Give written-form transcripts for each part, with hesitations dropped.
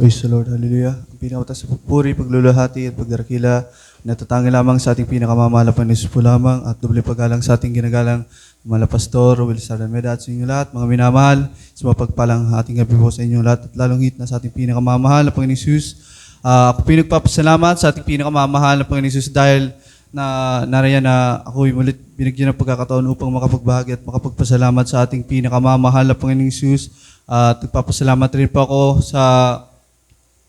Praise the Lord, hallelujah. Ang pinakatas sa pupuri, pagluluhati at pagdarakila, natatangin lamang sa ating pinakamamahal na Panginoon po lamang at doble paggalang sa ating ginagalang mga pastor, Will Sardan Meda at sa inyong lahat, mga minamahal, sa mapagpalang ating gabi po sa inyong lahat at lalong hit na sa ating pinakamamahal na Panginoon Jesus. Ako pinagpapasalamat sa ating pinakamamahal na Panginoon Jesus dahil na nariyan na ako'y mulit binigyan ng pagkakataon upang makapagbahagi at makapagpasalamat sa ating pinakamamahal na Panginoon Jesus. At nagpapasalamat rin po ako sa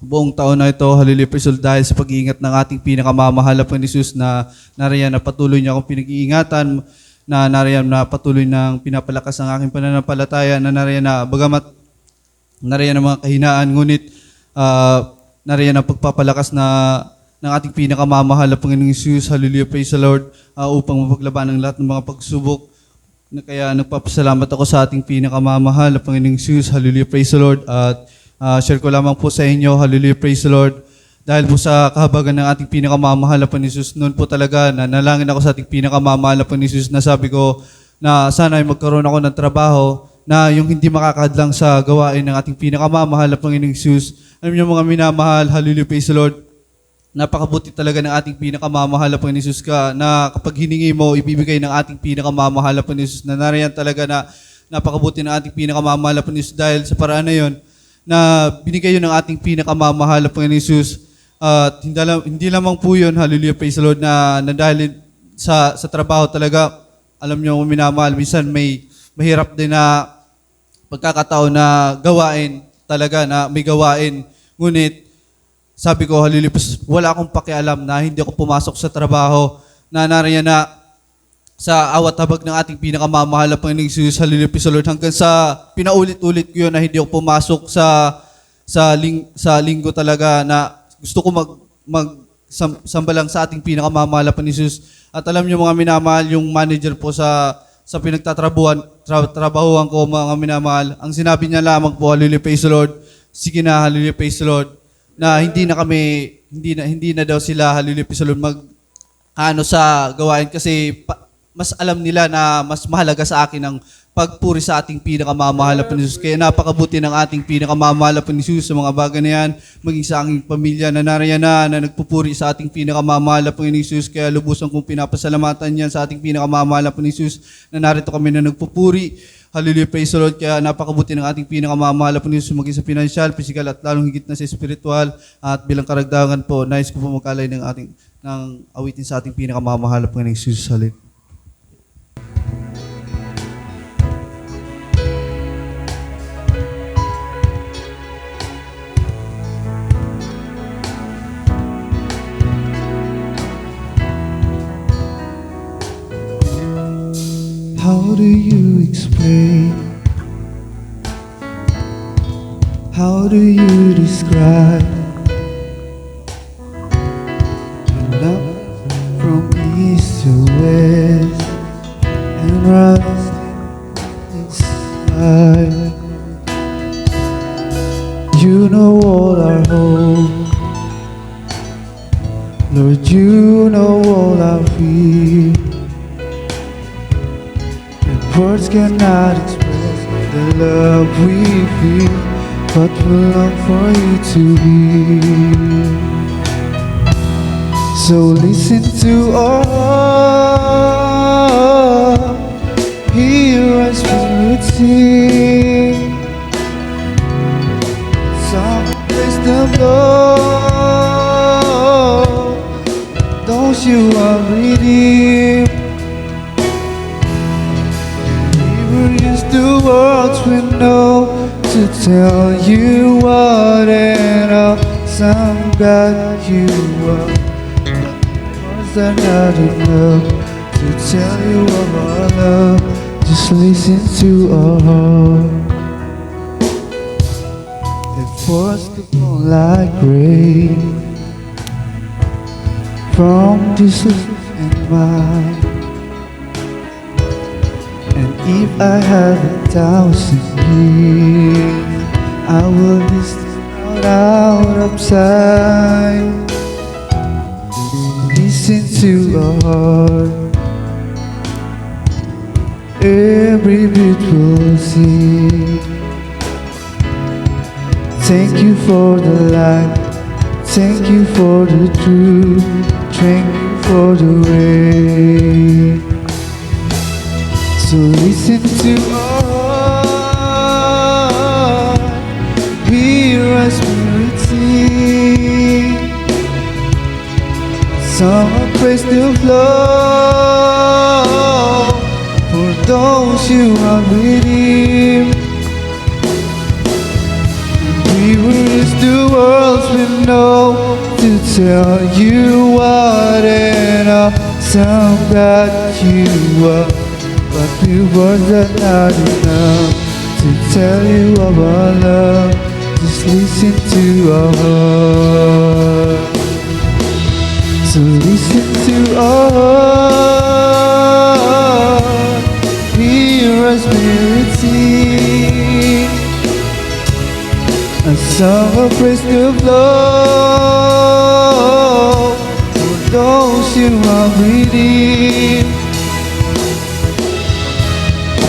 buong taon na ito, hallelujah, praise the Lord, dahil sa pag-iingat ng ating pinakamamahal na Panginoon Jesus na nariyan na patuloy niya akong pinag-iingatan, na nariyan na patuloy ng pinapalakas ang aking pananampalataya, na nariyan na bagamat nariyan ang mga kahinaan, ngunit nariyan ang pagpapalakas na ng ating pinakamamahal na Panginoon Jesus, hallelujah, praise the Lord, upang mapaglaban ang lahat ng mga pagsubok. Kaya nagpapasalamat ako sa ating pinakamamahal na Panginoong Jesus, hallelujah, praise the Lord, at share ko lamang po sa inyo, hallelujah, praise the Lord. Dahil po sa kahabagan ng ating pinakamamahal na Panginoon Jesus, noon po talaga nalangin ako sa ating pinakamamahal na Panginoon Jesus na sabi ko na sana ay magkaroon ako ng trabaho na yung hindi makakadlang sa gawain ng ating pinakamamahal na Panginoong Jesus. Alam niyo mga minamahal, hallelujah, praise the Lord, napakabuti talaga ng ating pinakamamahal na Panginoon Jesus ka na kapag hiningi mo, ibibigay ng ating pinakamamahal na Panginoon Jesus na nariyan talaga na napakabuti ng ating pinakamamahal na Panginoon Jesus dahil sa paraan na yun, na binigay yun ng ating pinakamamahal na Panginoon Jesus. At hindi lamang po yun, hallelujah, praise the Lord, na dahil sa trabaho talaga, alam nyo, minamahal, minsan may mahirap din na pagkakataon na gawain talaga, na may gawain. Ngunit, sabi ko, hallelujah, wala akong pakialam na hindi ako pumasok sa trabaho, na nariyan na sa awat habag ng ating pinakamamahal na Panginoong Jesus, hallelujah, praise the Lord, hanggang sa pinaulit-ulit ko yun na hindi ako pumasok sa linggo talaga na gusto ko magsamba lang sa ating pinakamamahal na Panginoong Jesus. At alam niyo mga minamahal, yung manager po sa trabahuan ko mga minamahal, ang sinabi niya lamang po, hallelujah, praise the Lord, sige na, hallelujah, praise the Lord, na hindi na daw sila, hallelujah, praise the Lord, sa gawain kasi mas alam nila na mas mahalaga sa akin ang pagpuri sa ating pinakamamahal na Panginoon Jesus. Kaya napakabuti ng ating pinakamamahal na Panginoon Jesus sa mga bagay na yan, maging sa aking pamilya na nariyan na nagpupuri sa ating pinakamamahal na Panginoon Jesus. Kaya lubusan kong pinapasalamatan yan sa ating pinakamamahal na Panginoon Jesus na narito kami na nagpupuri. Hallelujah, praise the Lord. Kaya napakabuti ng ating pinakamamahal na Panginoon Jesus maging sa financial, physical at lalong higit na sa spiritual. At bilang karagdagan po, nais ko po magkalay ng awitin sa ating pinakamamahal na Panginoon Jesus. Hallelujah. How do you explain? How do you describe love from east to west and rising inside? You know all our hope, Lord, you know all our fear. Words cannot express the love we feel, but we long for you to hear. So listen to our heart, hear us when we sing. Song praise the Lord, those you are redeemed. The words we know to tell you what an awesome God you are. Words are not enough to tell you of our love. Just listen to our heart. It pours down like rain from this earth and mine. And if I had 1,000 years, I would list out of time. Listen to our heart, every beat will sing. Thank you for the light. Thank you for the truth. Thank you for the way. So listen to us. Hear us spirit sing. Song of praise to flow for those you have redeemed. We will use the words we know to tell you what an awesome God you are. But the words are not enough to tell you of our love. Just listen to our heart. So listen to us. Hear our spirit sing. A song of praise to flow for those you have redeemed.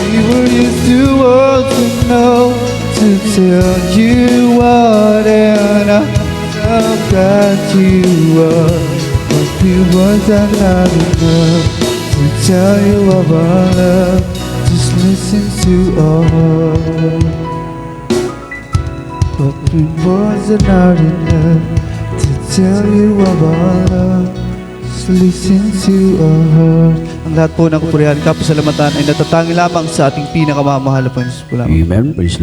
We will use the words we know to tell you what an awesome God you are. But the words are not enough to tell you of our love. Just listen to us. But the words are not enough to tell you of our love. Just listen to our heart. Ang lahat po ng kapurihan, kapasalamatan ay natatangi lamang sa ating pinakamamahal na Panginoon po lamang. Amen. Praise Lord.